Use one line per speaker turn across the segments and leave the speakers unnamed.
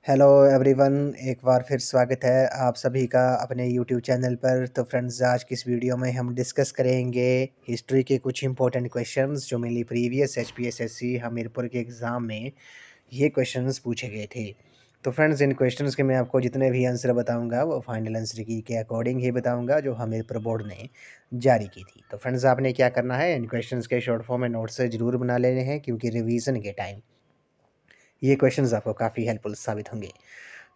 Hello everyone, एक बार फिर स्वागत है आप सभी का अपने यूट्यूब चैनल पर। तो फ्रेंड्स, आज की इस वीडियो में हम डिस्कस करेंगे हिस्ट्री के कुछ इंपॉर्टेंट क्वेश्चंस जो मेनली प्रीवियस एचपीएसएससी हमीरपुर के एग्ज़ाम में ये क्वेश्चंस पूछे गए थे। तो फ्रेंड्स, इन क्वेश्चंस के मैं आपको जितने भी आंसर बताऊंगा वो फाइनल आंसर की के अकॉर्डिंग ही बताऊंगा जो हमीरपुर बोर्ड ने जारी की थी। तो फ्रेंड्स, आपने क्या करना है, इन क्वेश्चंस के शॉर्ट फॉर्म में नोट्स ज़रूर बना लेने हैं क्योंकि रिविज़न के टाइम ये क्वेश्चंस आपको काफ़ी हेल्पफुल साबित होंगे।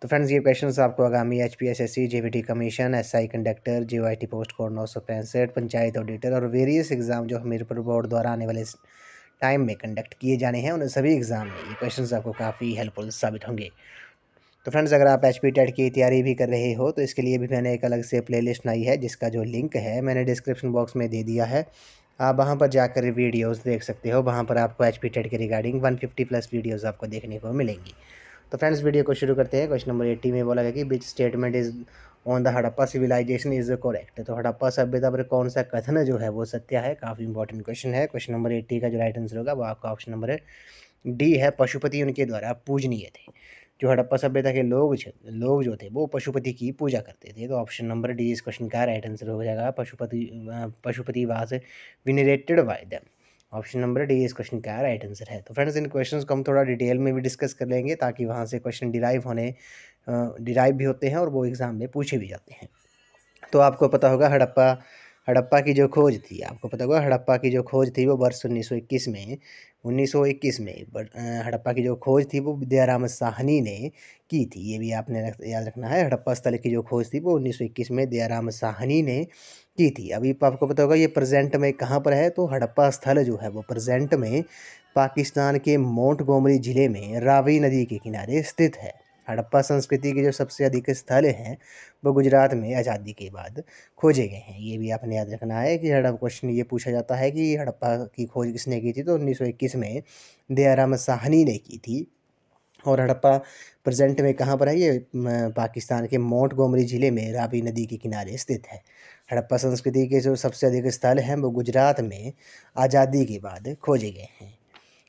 तो फ्रेंड्स, ये क्वेश्चंस आपको आगामी HPSSC, JBT commission, SI conductor, GOIT post code 965, panchayat auditor और वेरियस एग्जाम जो हमीरपुर बोर्ड द्वारा आने वाले टाइम में कंडक्ट किए जाने हैं उन सभी एग्जाम में ये क्वेश्चंस आपको काफ़ी हेल्पफुल साबित होंगे। तो फ्रेंड्स, अगर आप एचपी टेट की तैयारी भी कर रहे हो तो इसके लिए भी मैंने एक अलग से प्लेलिस्ट बनाई है जिसका जो लिंक है मैंने डिस्क्रिप्शन बॉक्स में दे दिया है। आप वहां पर जाकर वीडियोस देख सकते हो। वहां पर आपको एचपी टेट के रिगार्डिंग 150 प्लस वीडियोस आपको देखने को मिलेंगी। तो फ्रेंड्स, वीडियो को शुरू करते हैं। क्वेश्चन नंबर 80 में बोला गया कि which statement is on the Harappa civilisation is correct. तो हड़प्पा सभ्यता पर कौन सा कथन जो है वो सत्य है। काफ़ी इंपॉर्टेंट क्वेश्चन है। क्वेश्चन नंबर 80 का जो राइट आंसर होगा वो आपका ऑप्शन नंबर डी है, पशुपति उनके द्वारा पूजनीय थे। जो हड़प्पा सभ्यता के लोग जो थे वो पशुपति की पूजा करते थे। तो ऑप्शन नंबर डी इस क्वेश्चन का राइट आंसर हो जाएगा। Pashupati was venerated by them. Option number D इस क्वेश्चन का राइट आंसर है। तो फ्रेंड्स, इन क्वेश्चंस को हम थोड़ा डिटेल में भी डिस्कस कर लेंगे ताकि वहाँ से क्वेश्चन डिराइव भी होते हैं और वो एग्ज़ाम में पूछे भी जाते हैं। तो आपको पता होगा हड़प्पा हड़प्पा की जो खोज थी, आपको पता होगा हड़प्पा की जो खोज थी वो वर्ष 1921 में हड़प्पा की जो खोज थी वो दयाराम साहनी ने की थी। ये भी आपने याद रखना है। हड़प्पा स्थल की जो खोज थी वो 1921 में दयाराम साहनी ने की थी। अभी आपको पता होगा ये प्रेजेंट में कहाँ पर है। तो हड़प्पा स्थल जो है वो प्रेजेंट में पाकिस्तान के मोंटगोमरी ज़िले में रावी नदी के किनारे स्थित है। हड़प्पा संस्कृति के जो सबसे अधिक स्थल हैं वो गुजरात में आज़ादी के बाद खोजे गए हैं। ये भी आपने याद रखना है कि हड़प्पा क्वेश्चन ये पूछा जाता है कि हड़प्पा की खोज किसने की थी। तो 1921 में दयाराम साहनी ने की थी। और हड़प्पा प्रेजेंट में कहाँ पर है, ये पाकिस्तान के मोंटगोमरी ज़िले में रावी नदी के किनारे स्थित है। हड़प्पा संस्कृति के जो सबसे अधिक स्थल हैं वो गुजरात में आज़ादी के बाद खोजे गए हैं।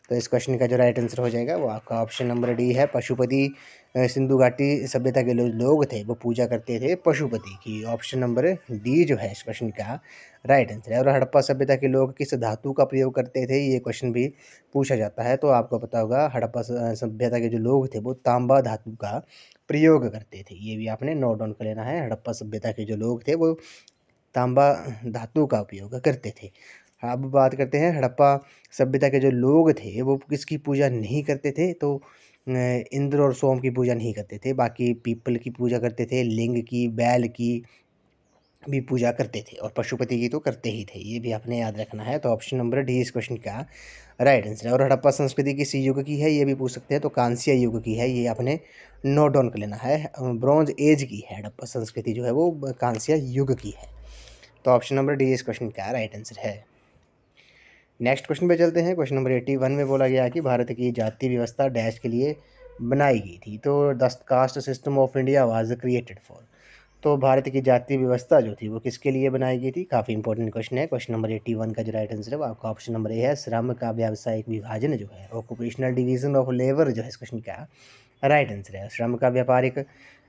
तो इस क्वेश्चन का जो राइट आंसर हो जाएगा वो आपका ऑप्शन नंबर डी है, पशुपति। सिंधु घाटी सभ्यता के लोग थे वो पूजा करते थे पशुपति की। ऑप्शन नंबर डी जो है इस क्वेश्चन का राइट आंसर है। और हड़प्पा सभ्यता के लोग किस धातु का प्रयोग करते थे, ये क्वेश्चन भी पूछा जाता है। तो आपको पता होगा हड़प्पा सभ्यता के जो लोग थे वो तांबा धातु का प्रयोग करते थे। ये भी आपने नोट डाउन कर लेना है। हड़प्पा सभ्यता के जो लोग थे वो तांबा धातु का उपयोग करते थे। अब बात करते हैं हड़प्पा सभ्यता के जो लोग थे वो किसकी पूजा नहीं करते थे। तो इंद्र और सोम की पूजा नहीं करते थे, बाकी पीपल की पूजा करते थे, लिंग की, बैल की भी पूजा करते थे और पशुपति की तो करते ही थे। ये भी आपने याद रखना है। तो ऑप्शन नंबर डी इस क्वेश्चन का राइट आंसर है। और हड़प्पा संस्कृति किस युग की है, ये भी पूछ सकते हैं। तो कांस्य युग की है, ये आपने नोट डाउन कर लेना है। ब्रॉन्ज एज की है हड़प्पा संस्कृति जो है वो कांस्य युग की है। तो ऑप्शन नंबर डी इस क्वेश्चन का राइट आंसर है। नेक्स्ट क्वेश्चन पे चलते हैं। क्वेश्चन नंबर 81 में बोला गया कि भारत की जाति व्यवस्था डैश के लिए बनाई गई थी। तो the caste system of India was created for. तो भारत की जाति व्यवस्था जो थी वो किसके लिए बनाई गई थी। काफ़ी इंपॉर्टेंट क्वेश्चन है। क्वेश्चन नंबर 81 का जो राइट आंसर है वो आपका ऑप्शन नंबर ए है, श्रम का व्यावसायिक विभाजन जो है, ऑक्यूपेशनल डिवीजन ऑफ लेबर जो है इस क्वेश्चन का राइट आंसर है। श्रम का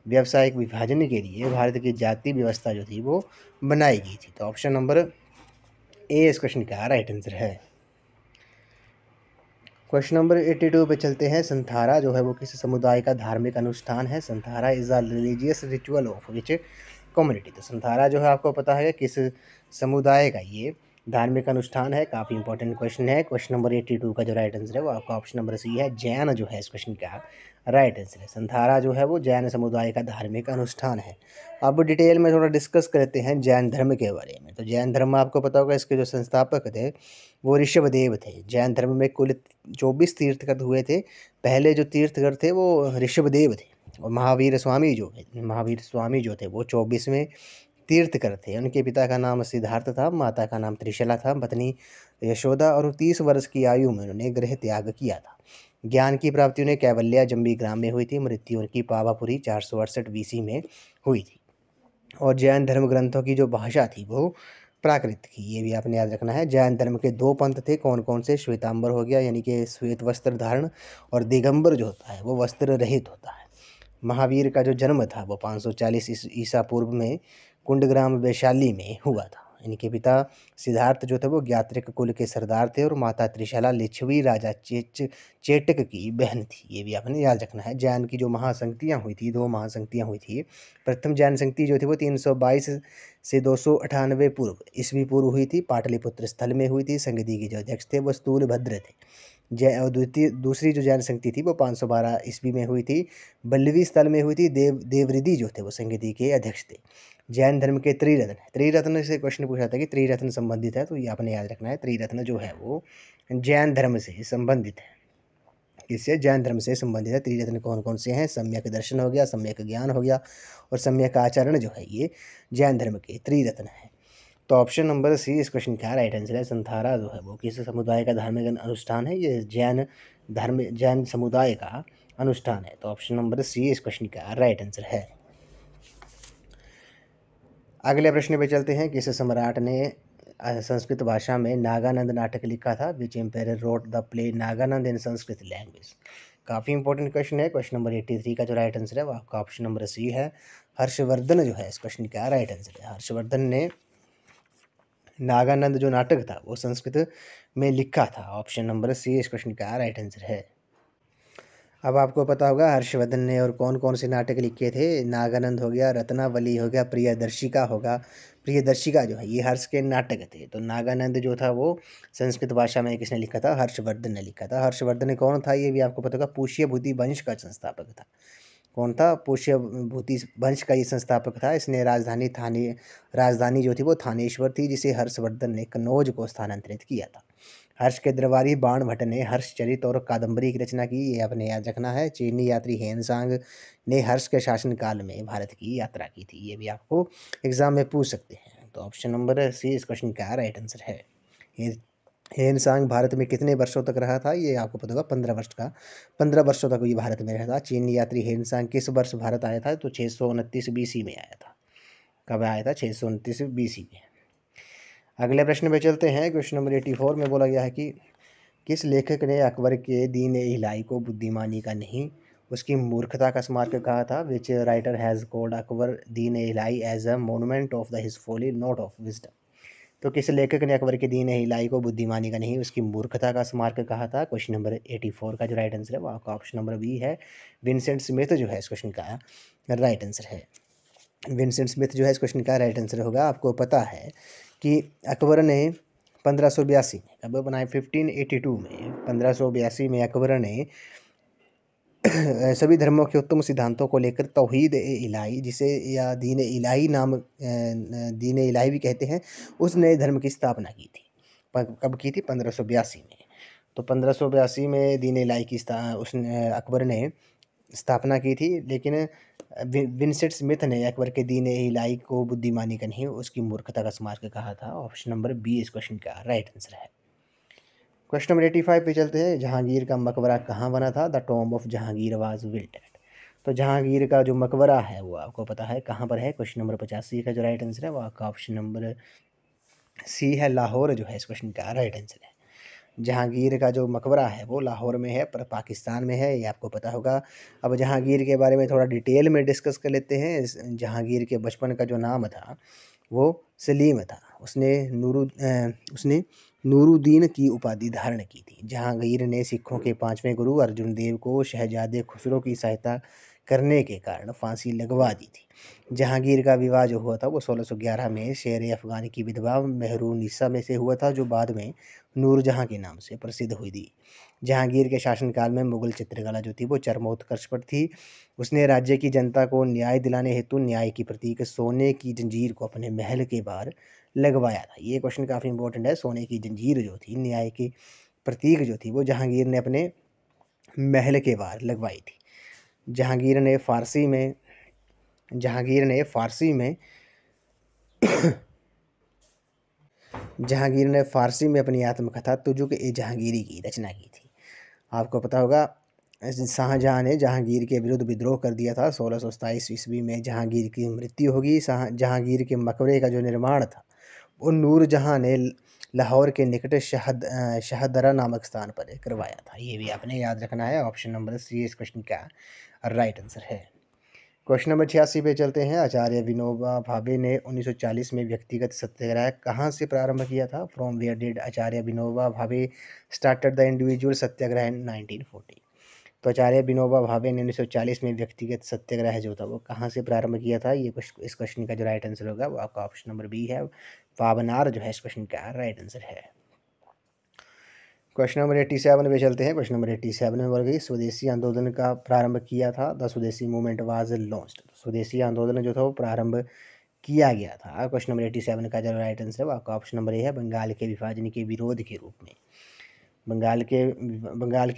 व्यावसायिक विभाजन के लिए भारत की जाति व्यवस्था जो थी वो बनाई गई थी। तो ऑप्शन नंबर ए इस क्वेश्चन का राइट आंसर है। क्वेश्चन नंबर 82 पे चलते हैं। संथारा जो है वो किस समुदाय का धार्मिक अनुष्ठान है। Santhara is a religious ritual of which community. तो संथारा जो है आपको पता है किस समुदाय का ये धार्मिक अनुष्ठान है। काफ़ी इंपॉर्टेंट क्वेश्चन है। क्वेश्चन नंबर 82 का जो राइट आंसर है वो आपका ऑप्शन नंबर सी है, जैन जो है इस क्वेश्चन का राइट आंसर है। संथारा जो है वो जैन समुदाय का धार्मिक अनुष्ठान है। अब डिटेल में थोड़ा डिस्कस करते हैं जैन धर्म के बारे में। तो जैन धर्म आपको पता होगा इसके जो संस्थापक थे वो ऋषभदेव थे। जैन धर्म में कुल 24 तीर्थकर हुए थे। पहले जो तीर्थकर थे वो ऋषभदेव थे और महावीर स्वामी जो थे वो 24वें तीर्थकर थे। उनके पिता का नाम सिद्धार्थ था, माता का नाम त्रिशला था, पत्नी यशोदा, और 30 वर्ष की आयु में उन्होंने गृह त्याग किया था। ज्ञान की प्राप्ति उन्हें कैवल्या जंबी ग्राम में हुई थी। मृत्यु उनकी पावापुरी 468 बीसी में हुई थी। और जैन धर्म ग्रंथों की जो भाषा थी वो प्राकृत की। ये भी आपने याद रखना है। जैन धर्म के 2 पंथ थे, कौन कौन से। श्वेतांबर हो गया यानी कि श्वेत वस्त्र धारण, और दिगंबर जो होता है वो वस्त्र रहित होता है। महावीर का जो जन्म था वो 540 ईसा पूर्व में कुंडग्राम वैशाली में हुआ था। इनके पिता सिद्धार्थ जो थे वो ज्ञात्रिक कुल के सरदार थे और माता त्रिशला लिच्छवी राजा चेटक की बहन थी। ये भी आपने याद रखना है। जैन की जो महासंक्तियाँ हुई थी, 2 महासंक्तियाँ हुई थी। प्रथम जैन संक्ति जो थी वो 322 से 298 पूर्व ईस्वी पूर्व हुई थी, पाटलिपुत्र स्थल में हुई थी। संगति के जो अध्यक्ष थे वो स्थूलभद्र थे। और दूसरी जो जैन संक्ति थी वो 512 ईस्वी में हुई थी, बल्लवी स्थल में हुई थी। देवरिधि जो थे वो संगति के अध्यक्ष थे। जैन धर्म के त्रिरत्न, त्रिरत्न से क्वेश्चन पूछा था कि त्रिरत्न संबंधित है, तो ये आपने याद रखना है। त्रिरत्न जो है वो जैन धर्म से संबंधित है। किससे? जैन धर्म से संबंधित है। त्रिरत्न कौन कौन से हैं? सम्यक दर्शन हो गया, सम्यक ज्ञान हो गया और सम्यक आचरण जो है ये जैन धर्म के त्रिरत्न है। तो ऑप्शन नंबर सी इस क्वेश्चन का राइट आंसर है। संथारा जो है वो किस समुदाय का धार्मिक अनुष्ठान है? ये जैन समुदाय का अनुष्ठान है। तो ऑप्शन नंबर सी इस क्वेश्चन का राइट आंसर है। अगले प्रश्न पे चलते हैं। किस सम्राट ने संस्कृत भाषा में नागानंद नाटक लिखा था? Which emperor wrote the play Nagananda in Sanskrit language? काफ़ी इंपॉर्टेंट क्वेश्चन है। क्वेश्चन नंबर 83 का जो राइट आंसर है वो आपका ऑप्शन नंबर सी है। हर्षवर्धन जो है इस क्वेश्चन का राइट आंसर है। हर्षवर्धन ने नागानंद जो नाटक था वो संस्कृत में लिखा था। ऑप्शन नंबर सी इस क्वेश्चन का राइट आंसर है। अब आपको पता होगा हर्षवर्धन ने और कौन कौन से नाटक लिखे थे। नागानंद हो गया, रत्नावली हो गया, प्रियदर्शिका होगा। प्रियदर्शिका जो है ये हर्ष के नाटक थे। तो नागानंद जो था वो संस्कृत भाषा में किसने लिखा था? हर्षवर्धन ने लिखा था। हर्षवर्धन कौन था ये भी आपको पता होगा, पुष्यभूति वंश का संस्थापक था। कौन था? पुष्यभूति वंश का ये संस्थापक था। इसने राजधानी जो थी वो थानेश्वर थी, जिसे हर्षवर्धन ने कन्नौज को स्थानांतरित किया था। हर्ष के दरबारी बाणभट्ट ने हर्षचरित और कादंबरी की रचना की। ये आपने याद रखना है। चीनी यात्री हेनसांग ने हर्ष के शासनकाल में भारत की यात्रा की थी। ये भी आपको एग्जाम में पूछ सकते हैं। तो ऑप्शन नंबर सी इस क्वेश्चन का राइट आंसर है। हेनसांग भारत में कितने वर्षों तक रहा था? ये आपको पता होगा 15 वर्षों तक ये भारत में रहा था। चीनी यात्री हेनसांग किस वर्ष भारत आया था? तो 629 BC में आया था। कब आया था? 629 BC में। अगले प्रश्न पे चलते हैं। क्वेश्चन नंबर 84 में बोला गया है कि किस लेखक ने अकबर के दीन इलाही को बुद्धिमानी का नहीं, उसकी मूर्खता का स्मारक कहा था? Which writer has called Akbar Din Ilahi as a monument of the his folly not of wisdom? तो किस लेखक ने अकबर के दीन इलाही को बुद्धिमानी का नहीं, उसकी मूर्खता का स्मारक कहा था? क्वेश्चन नंबर 84 का जो राइट आंसर है वो आपका ऑप्शन नंबर बी है। विंसेंट स्मिथ जो है इस क्वेश्चन का राइट आंसर है। विंसेंट स्मिथ जो है इस क्वेश्चन का राइट आंसर होगा। आपको पता है कि अकबर ने 1582 में, कब बनाए? 1582 में, 1582 में अकबर ने सभी धर्मों के उत्तम सिद्धांतों को लेकर तौहीद ए इलाही, जिसे या दीन इलाही नाम दीन इलाही भी कहते हैं, उस नए धर्म की स्थापना की थी। कब की थी? 1582 में। तो 1582 में दीन इलाही की उसने अकबर ने स्थापना की थी। लेकिन विंसेंट स्मिथ ने अकबर के दीन इलाही को बुद्धिमानी का नहीं, उसकी मूर्खता का स्मारक कहा था। ऑप्शन नंबर बी इस क्वेश्चन का राइट आंसर है। क्वेश्चन नंबर 85 पे चलते हैं। जहांगीर का मकबरा कहाँ बना था? The tomb of Jahangir was built at. तो जहांगीर का जो मकबरा है वो आपको पता है कहाँ पर है? क्वेश्चन नंबर 85 का जो राइट आंसर है वो आपका ऑप्शन नंबर सी है। लाहौर जो है इस क्वेश्चन का राइट आंसर है। जहांगीर का जो मकबरा है वो लाहौर में है, पर पाकिस्तान में है, ये आपको पता होगा। अब जहांगीर के बारे में थोड़ा डिटेल में डिस्कस कर लेते हैं। जहांगीर के बचपन का जो नाम था वो सलीम था। उसने नूरुद्दीन की उपाधि धारण की थी। जहांगीर ने सिखों के 5वें गुरु अर्जुन देव को शहजादे खुसरो की सहायता करने के कारण फांसी लगवा दी थी। जहांगीर का विवाह जो हुआ था वो 1611 में शेर अफगान की विधवा मेहरुनिसा में से हुआ था, जो बाद में नूरजहां के नाम से प्रसिद्ध हुई थी। जहांगीर के शासनकाल में मुगल चित्रकला जो थी वो चरमोत्कर्ष पर थी। उसने राज्य की जनता को न्याय दिलाने हेतु न्याय की प्रतीक सोने की जंजीर को अपने महल के बाहर लगवाया था। ये क्वेश्चन काफ़ी इंपॉर्टेंट है। सोने की जंजीर जो थी, न्याय की प्रतीक जो थी, वो जहांगीर ने अपने महल के बाहर लगवाई थी। जहांगीर ने फारसी में अपनी आत्मकथा तुजुक ए जहांगीरी की रचना की थी। आपको पता होगा शाहजहां ने जहांगीर के विरुद्ध विद्रोह कर दिया था। 1627 ईस्वी में जहांगीर की मृत्यु होगी। जहांगीर के मकबरे का जो निर्माण था वो नूरजहां ने लाहौर के निकट शाहदरा नामक स्थान पर करवाया था। ये भी आपने याद रखना है। ऑप्शन नंबर सी इस क्वेश्चन का राइट आंसर है। क्वेश्चन नंबर 86 पे चलते हैं। आचार्य विनोबा भावे ने 1940 में व्यक्तिगत सत्याग्रह कहाँ से प्रारंभ किया था? From where did Acharya Vinoba Bhave started the individual सत्याग्रह इन 1940? तो आचार्य विनोबा भावे ने 1940 में व्यक्तिगत सत्याग्रह जो था वो कहाँ से प्रारंभ किया था? ये इस क्वेश्चन का जो राइट आंसर होगा वो आपका ऑप्शन नंबर बी है, पावनार जो है इस क्वेश्चन का राइट आंसर है। क्वेश्चन नंबर 87 पे चलते हैं। क्वेश्चन नंबर 87 में बोल गई स्वदेशी आंदोलन का प्रारंभ किया था। द स्वदेशी मूवमेंट वाज लॉन्च्ड। स्वदेशी आंदोलन जो था वो प्रारंभ किया गया था। क्वेश्चन नंबर 87 का जो राइट आंसर है आपका ऑप्शन नंबर ए है, बंगाल के विभाजन के विरोध के रूप में। बंगाल के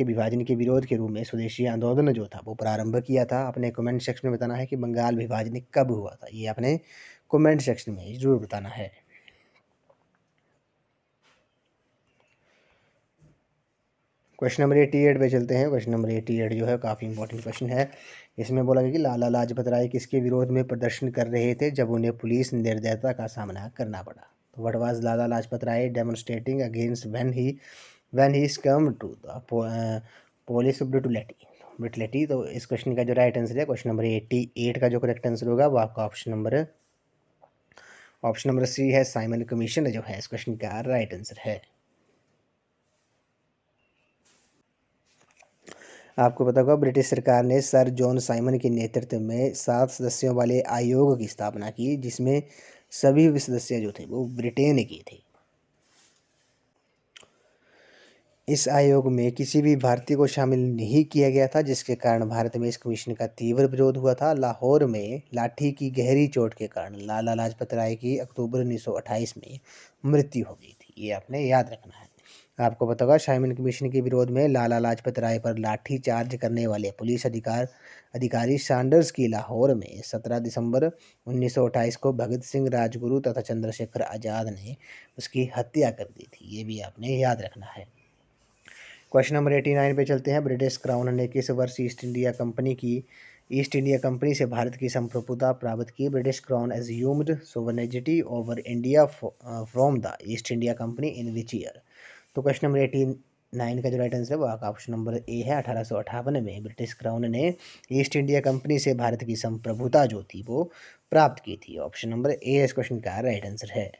विभाजन के विरोध के रूप में स्वदेशी आंदोलन जो था वो प्रारंभ किया था। अपने कमेंट सेक्शन में बताना है कि बंगाल विभाजन कब हुआ था, ये आपने कमेंट सेक्शन में जरूर बताना है। क्वेश्चन नंबर 88 पे चलते हैं। क्वेश्चन नंबर 88 जो है काफ़ी इंपॉर्टेंट क्वेश्चन है। इसमें बोला गया कि लाला लाजपत राय किसके विरोध में प्रदर्शन कर रहे थे जब उन्हें पुलिस निर्दयता का सामना करना पड़ा? तो what was Lala Lajpat Rai demonstrating against when he come to the police brutality? तो इस क्वेश्चन का जो राइट आंसर है क्वेश्चन नंबर 88 का जो करेक्ट आंसर होगा वो आपका ऑप्शन नंबर सी है, साइमन कमीशन जो है इस क्वेश्चन का राइट आंसर है। आपको पता होगा ब्रिटिश सरकार ने सर जॉन साइमन के नेतृत्व में 7 सदस्यों वाले आयोग की स्थापना की, जिसमें सभी सदस्य जो थे वो ब्रिटेन के थे। इस आयोग में किसी भी भारतीय को शामिल नहीं किया गया था, जिसके कारण भारत में इस कमीशन का तीव्र विरोध हुआ था। लाहौर में लाठी की गहरी चोट के कारण लाला लाजपत राय की अक्टूबर 1928 में मृत्यु हो गई थी, ये आपने याद रखना है। आपको पता होगा साइमन कमीशन के विरोध में लाला लाजपत राय पर लाठी चार्ज करने वाले पुलिस अधिकारी सैंडर्स की लाहौर में 17 दिसंबर 1928 को भगत सिंह, राजगुरु तथा चंद्रशेखर आज़ाद ने उसकी हत्या कर दी थी, ये भी आपने याद रखना है। क्वेश्चन नंबर 89 पे चलते हैं। ब्रिटिश क्राउन ने किस वर्ष ईस्ट इंडिया कंपनी से भारत की संप्रभुता प्राप्त की? British crown assumed sovereignty over India from the east India company in which year? तो क्वेश्चन नंबर 89 का जो राइट आंसर है वो आपका ऑप्शन नंबर ए है। 1858 में ब्रिटिश क्राउन ने ईस्ट इंडिया कंपनी से भारत की संप्रभुता जो थी वो प्राप्त की थी। ऑप्शन नंबर ए इस क्वेश्चन का राइट आंसर है।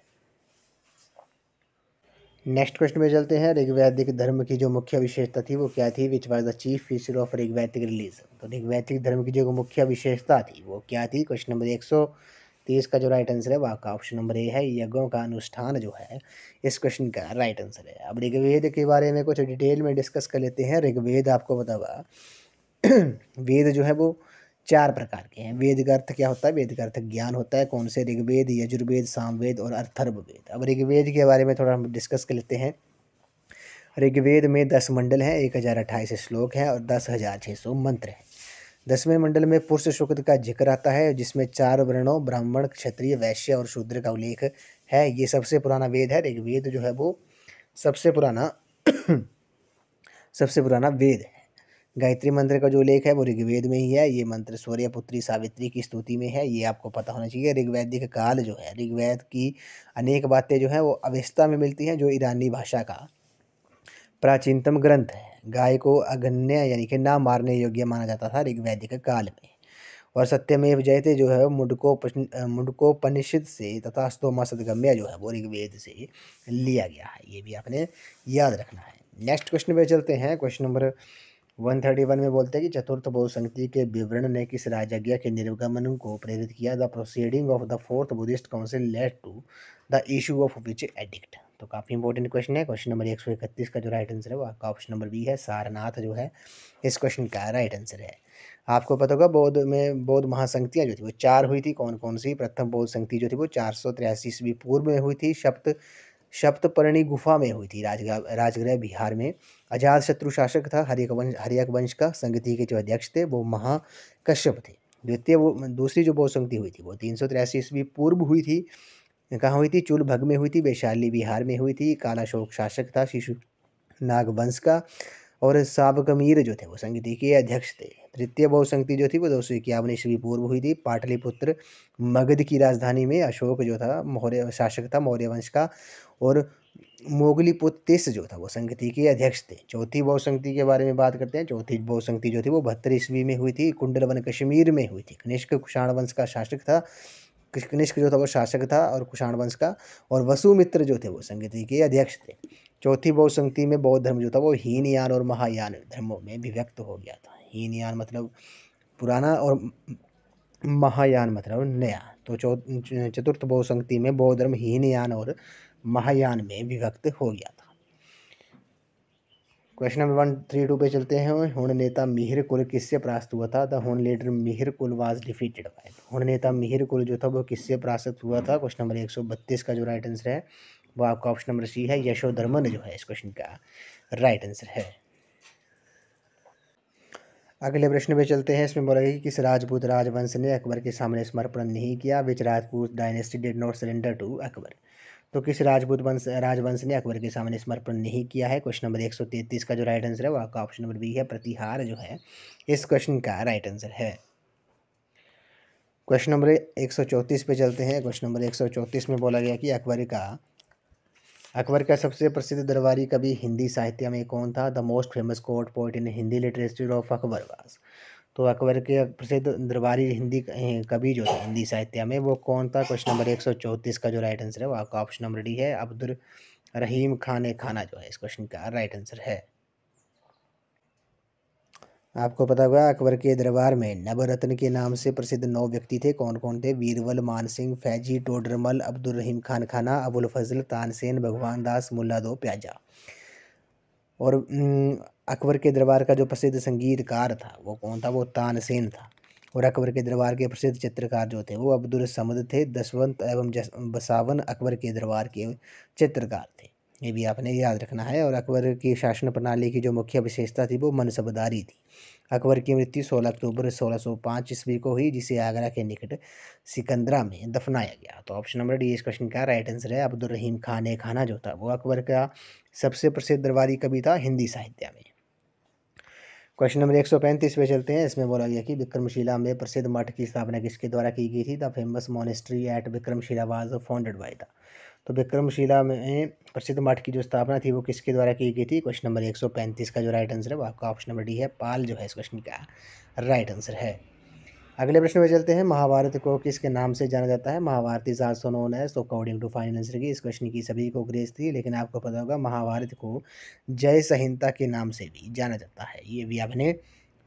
नेक्स्ट क्वेश्चन में चलते हैं। ऋग्वैदिक धर्म की जो मुख्य विशेषता थी वो क्या थी? Which was the chief feature of Rigvedic religion? तो ऋग्वैदिक धर्म की जो मुख्य विशेषता थी वो क्या थी? क्वेश्चन नंबर 130 का जो राइट आंसर है वो आपका ऑप्शन नंबर ए है, यज्ञों का अनुष्ठान जो है इस क्वेश्चन का राइट आंसर है। अब ऋग्वेद के बारे में कुछ डिटेल में डिस्कस कर लेते हैं। ऋग्वेद आपको पता होगा वेद जो है वो 4 प्रकार के हैं। वेद का अर्थ क्या होता है? वेद का अर्थ ज्ञान होता है। कौन से? ऋग्वेद, यजुर्वेद, सामवेद और अथर्ववेद। अब ऋग्वेद के बारे में थोड़ा हम डिस्कस कर लेते हैं। ऋग्वेद में 10 मंडल हैं, 1028 श्लोक हैं और 10,600 मंत्र हैं। 10वें मंडल में पुरुष सूक्त का जिक्र आता है, जिसमें 4 वर्णों ब्राह्मण, क्षत्रिय, वैश्य और शूद्र का उल्लेख है। ये सबसे पुराना वेद है। ऋग्वेद जो है वो सबसे पुराना वेद है। गायत्री मंत्र का जो उल्लेख है वो ऋग्वेद में ही है। ये मंत्र सूर्य पुत्री सावित्री की स्तुति में है, ये आपको पता होना चाहिए। ऋग्वैदिक काल जो है, ऋग्वेद की अनेक बातें जो है वो अवेस्ता में मिलती हैं, जो ईरानी भाषा का प्राचीनतम ग्रंथ है। गाय को अगन्य यानी कि ना मारने योग्य माना जाता था ऋग्वैदिक काल में। और सत्यमेव जयते जो है मुंडकोपनिषद से तथा स्तोमा सदगम्य जो है वो ऋग्वेद से लिया गया है, ये भी आपने याद रखना है। नेक्स्ट क्वेश्चन पे चलते हैं। क्वेश्चन नंबर 131 में बोलते हैं कि चतुर्थ बहुसंगति के विवरण ने किस राजज्ञा के निर्गमन को प्रेरित किया? The proceeding of the fourth Buddhist council led to the issue of which edict? तो काफ़ी इंपॉर्टेंट क्वेश्चन है। क्वेश्चन नंबर 131 का जो राइट आंसर है वो आपका ऑप्शन नंबर बी है, सारनाथ जो है इस क्वेश्चन का राइट आंसर है। आपको पता होगा बौद्ध महासंगतियाँ जो थी वो 4 हुई थी। कौन कौन सी? प्रथम बौद्ध संगति जो थी वो 483 ईस्वी पूर्व में हुई थी, सप्तपर्णी गुफा में हुई थी, राजगृह बिहार में। अजात शत्रु शासक था हर्यक वंश का। संगति के जो अध्यक्ष थे वो महाकश्यप थे। दूसरी जो बौद्ध संगति हुई थी वो 383 ईस्वी पूर्व हुई थी। कहाँ हुई थी? चूलभग में हुई थी, वैशाली बिहार में हुई थी। कालाशोक शासक था शिशु नाग वंश का। और सावकमीर जो थे वो संगति के अध्यक्ष थे। तृतीय बौद्ध संगति जो थी वो 251 ईस्वी पूर्व हुई थी, पाटलिपुत्र मगध की राजधानी में। अशोक जो था मौर्य शासक था मौर्य वंश का। और मोगलीपुत्तिस जो था वो संगति के अध्यक्ष थे। चौथी बहुसंगति के बारे में बात करते हैं। चौथी बहुसंगति जो थी वो 72 ईस्वी में हुई थी, कुंडलवन कश्मीर में हुई थी। कनिष्क कुषाण वंश का शासक था। कनिष्क जो था वो शासक था और कुषाण वंश का, और वसुमित्र जो थे वो संगति के अध्यक्ष थे। चौथी बहुसंगति में बौद्ध धर्म जो था वो हीनयान और महायान धर्मों में विभक्त हो गया था। हीनयान मतलब पुराना और महायान मतलब नया। तो चतुर्थ बहुसंगति में बौद्ध धर्म हीनयान और महायान में विभक्त हो गया था। क्वेश्चन नंबर 132 पे चलते हैं। हुण नेता मिहिर कुल किससे परास्त हुआ था? द हुण लीडर मिहिर कुल वाज डिफीटेड बाय। हुण नेता मिहिर कुल जो था वो किससे परास्त हुआ था? क्वेश्चन नंबर 132 का जो राइट आंसर है वो आपका ऑप्शन नंबर सी है, यशोधर्मन जो है इस क्वेश्चन का राइट आंसर है। अगले प्रश्न पे चलते हैं। इसमें बोला गया कि किस राजपूत राजवंश ने अकबर के सामने समर्पण नहीं किया? Which Rajput dynasty did not surrender to Akbar. तो किस राजवंश ने अकबर के सामने समर्पण नहीं किया है? क्वेश्चन नंबर 133 का जो राइट आंसर है वो आपका ऑप्शन नंबर बी है, प्रतिहार जो है इस क्वेश्चन का राइट आंसर है। क्वेश्चन नंबर 134 पे चलते हैं। क्वेश्चन नंबर 134 में बोला गया कि अकबर का सबसे प्रसिद्ध दरबारी कवि हिंदी साहित्य में कौन था? The most famous court poet in Hindi literature of Akbar was. तो अकबर के प्रसिद्ध दरबारी हिंदी कवि जो थे हिंदी साहित्य में वो कौन था? क्वेश्चन नंबर 134 का जो राइट आंसर है वो आपका ऑप्शन नंबर डी है, अब्दुल रहीम खान खाना जो है इस क्वेश्चन का राइट आंसर है। आपको पता होगा अकबर के दरबार में नवरत्न के नाम से प्रसिद्ध 9 व्यक्ति थे। कौन कौन थे? बीरबल, मानसिंह, फैजी, टोडरमल, अब्दुल रहीम खान खाना, अबुल फजल, तानसेन, भगवान दास, मुल्ला दो प्याजा। और अकबर के दरबार का जो प्रसिद्ध संगीतकार था वो कौन था? वो तानसेन था। और अकबर के दरबार के प्रसिद्ध चित्रकार जो थे वो अब्दुल समद थे। दसवंत एवं बसावन अकबर के दरबार के चित्रकार थे, ये भी आपने याद रखना है। और अकबर की शासन प्रणाली की जो मुख्य विशेषता थी वो मनसबदारी थी। अकबर की मृत्यु 16 अक्टूबर 1605 ईस्वी को हुई, जिसे आगरा के निकट सिकंदरा में दफनाया गया। तो ऑप्शन नंबर डी इस क्वेश्चन का राइट आंसर है। अब्दुल रहीम खान खाना जो था वो अकबर का सबसे प्रसिद्ध दरबारी कवि था हिंदी साहित्य में। क्वेश्चन नंबर 135 पे चलते हैं। इसमें बोला गया कि विक्रमशिला में प्रसिद्ध मठ की स्थापना किसके द्वारा की गई थी? The famous monastery at Vikramshila was founded by the. तो विक्रमशिला में प्रसिद्ध मठ की जो स्थापना थी वो किसके द्वारा की गई थी? क्वेश्चन नंबर 135 का जो राइट आंसर है वो आपका ऑप्शन नंबर डी है, पाल जो है इस क्वेश्चन का राइट आंसर है। अगले प्रश्न में चलते हैं। महाभारत को किसके नाम से जाना जाता है? Mahabharata is also known as. तो अकॉर्डिंग टू फाइनल आंसर की इस क्वेश्चन की सभी को ग्रेस थी, लेकिन आपको पता होगा महाभारत को जय संहिता के नाम से भी जाना जाता है, ये भी आपने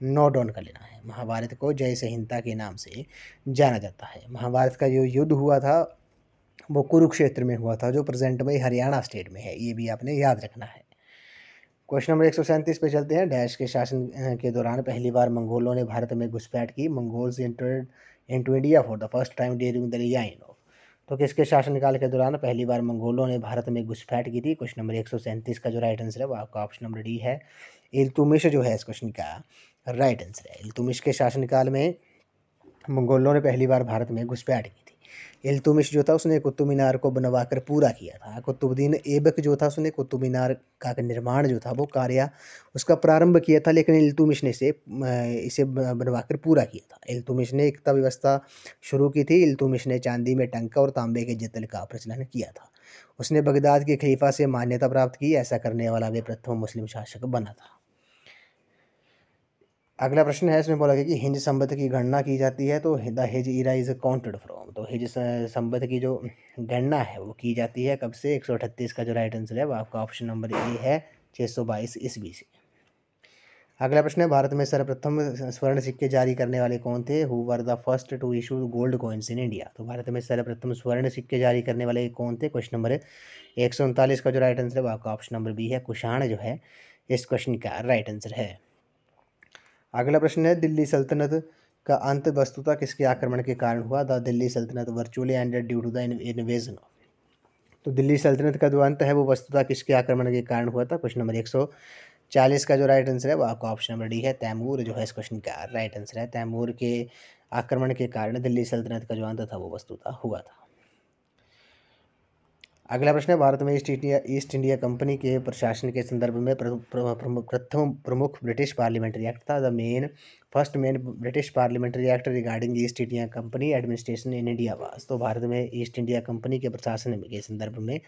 नोट डाउन कर लेना है। महाभारत को जय संहिता के नाम से जाना जाता है। महाभारत का जो युद्ध हुआ था वो कुरुक्षेत्र में हुआ था, जो प्रेजेंट में हरियाणा स्टेट में है, ये भी आपने याद रखना है। क्वेश्चन नंबर 137 पे चलते हैं। डैश के शासन के दौरान पहली बार मंगोलों ने भारत में घुसपैठ की? Mongols entered into India for the first time during the reign of. तो किसके शासनकाल के दौरान पहली बार मंगोलों ने भारत में घुसपैठ की थी? क्वेश्चन नंबर 137 का जो राइट आंसर है वो आपका ऑप्शन नंबर डी है, इल्तुमिश जो है इस क्वेश्चन का राइट आंसर है। इल्तुमिश के शासनकाल में मंगोलों ने पहली बार भारत में घुसपैठ की थी। इल्तुमिश जो था उसने कुतुब मीनार को बनवाकर पूरा किया था। कुतुबुद्दीन ऐबक जो था उसने कुतुब मीनार का निर्माण जो था वो कार्य उसका प्रारंभ किया था, लेकिन इल्तुमिश ने इसे बनवाकर पूरा किया था। इल्तुमिश ने एकता व्यवस्था शुरू की थी। इल्तुमिश ने चांदी में टंका और तांबे के जितल का प्रचलन किया था। उसने बगदाद के खलीफा से मान्यता प्राप्त की। ऐसा करने वाला वे प्रथम मुस्लिम शासक बना था। अगला प्रश्न है, इसमें बोला गया कि हिंज संबत की गणना की जाती है, तो the his era is counted from. तो हिज संबत की जो गणना है वो की जाती है कब से? 138 का जो राइट आंसर है वो आपका ऑप्शन नंबर ए है, 622 ईस्वी से। अगला प्रश्न है, भारत में सर्वप्रथम स्वर्ण सिक्के जारी करने वाले कौन थे? Who were the first to issue gold coins in India. तो भारत में सर्वप्रथम स्वर्ण सिक्के जारी करने वाले कौन थे? क्वेश्चन नंबर 139 का जो राइट आंसर है वो आपका ऑप्शन नंबर बी है, कुषाण जो है इस क्वेश्चन का राइट आंसर है। अगला प्रश्न है, दिल्ली सल्तनत का अंत वस्तुतः किसके आक्रमण के कारण हुआ? The Delhi Sultanate virtually ended due to the invasion of. तो दिल्ली सल्तनत का जो अंत है वो वस्तुतः किसके आक्रमण के कारण हुआ था? क्वेश्चन नंबर 140 का जो राइट आंसर है वो आपका ऑप्शन नंबर डी है, तैमूर जो है इस क्वेश्चन का राइट आंसर है। तैमूर के आक्रमण के कारण दिल्ली सल्तनत का जो अंत था वो वस्तुतः हुआ था। अगला प्रश्न है, भारत में ईस्ट इंडिया कंपनी के प्रशासन के संदर्भ में प्रथम प्रमुख ब्रिटिश पार्लियामेंट्री एक्ट था। The first main British parliamentary act regarding east India company administration in India was. तो भारत में ईस्ट इंडिया कंपनी के प्रशासन के संदर्भ में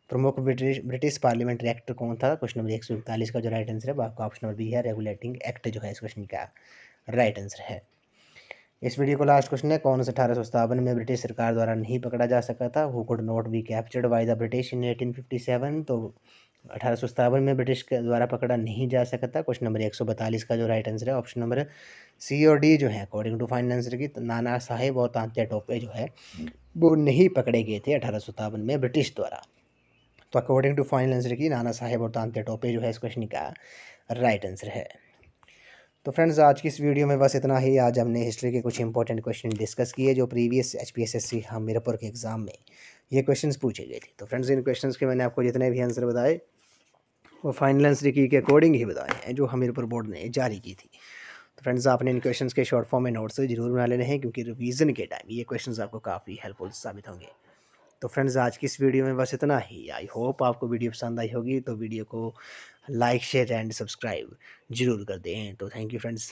प्रमुख ब्रिटिश पार्लियामेंट्री एक्ट कौन था? क्वेश्चन नंबर 141 का जो राइट आंसर है वो आपका ऑप्शन नंबर बी है, रेगुलेटिंग एक्ट जो है इस क्वेश्चन का राइट आंसर है। इस वीडियो को लास्ट क्वेश्चन है, कौन सा 1857 में ब्रिटिश सरकार द्वारा नहीं पकड़ा जा सका था? Who could not be captured by the British in 1857? तो 1857 में ब्रिटिश के द्वारा पकड़ा नहीं जा सका था। क्वेश्चन नंबर 142 का जो राइट आंसर है ऑप्शन नंबर सी और डी जो है अकॉर्डिंग टू फाइनल आंसर की नाना साहेब और तांत्या टोपे जो है वो नहीं पकड़े गए थे 1857 में ब्रिटिश द्वारा। तो अकॉर्डिंग टू फाइनल आंसर की नाना साहेब और तांत्या टोपे जो है इस क्वेश्चन का राइट आंसर है। तो फ्रेंड्स आज की इस वीडियो में बस इतना ही। आज हमने हिस्ट्री के कुछ इंपॉर्टेंट क्वेश्चन डिस्कस किए जो प्रीवियस HPSSC हमीरपुर के एग्ज़ाम में ये क्वेश्चंस पूछे गए थे। तो फ्रेंड्स इन क्वेश्चंस के मैंने आपको जितने भी आंसर बताए वो फाइनल आंसर की के अकॉर्डिंग ही बताए हैं जो हमीरपुर बोर्ड ने जारी की थी। तो फ्रेंड्स आपने इन क्वेश्चंस के शॉर्ट फॉर्म में नोट्स जरूर बना लेने हैं क्योंकि रिवीजन के टाइम ये क्वेश्चंस आपको काफ़ी हेल्पफुल साबित होंगे। तो फ्रेंड्स आज की इस वीडियो में बस इतना ही। आई होप आपको वीडियो पसंद आई होगी, तो वीडियो को लाइक शेयर एंड सब्सक्राइब जरूर कर दें। तो थैंक यू फ्रेंड्स।